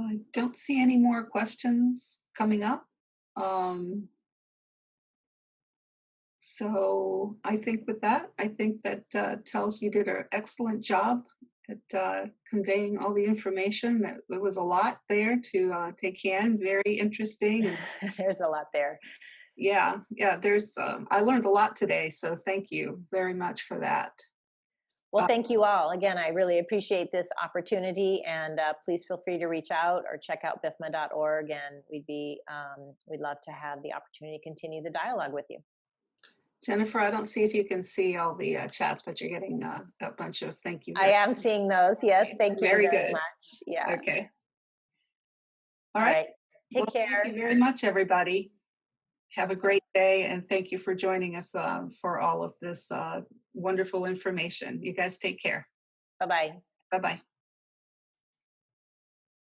I don't see any more questions coming up. So I think with that, I think that tells you did an excellent job at conveying all the information. That there was a lot there to take in, very interesting. And There's a lot there. yeah, there's, I learned a lot today, so thank you very much for that. Well, thank you all. Again, I really appreciate this opportunity, and please feel free to reach out or check out BIFMA.org, and we'd love to have the opportunity to continue the dialogue with you. Jennifer, I don't see if you can see all the chats, but you're getting a bunch of thank you. I am seeing those. Yes, thank you very good. much. Yeah. Okay. All right. Take care. Thank you very much, everybody. Have a great day, and thank you for joining us for all of this wonderful information. You guys take care. Bye-bye. Bye-bye.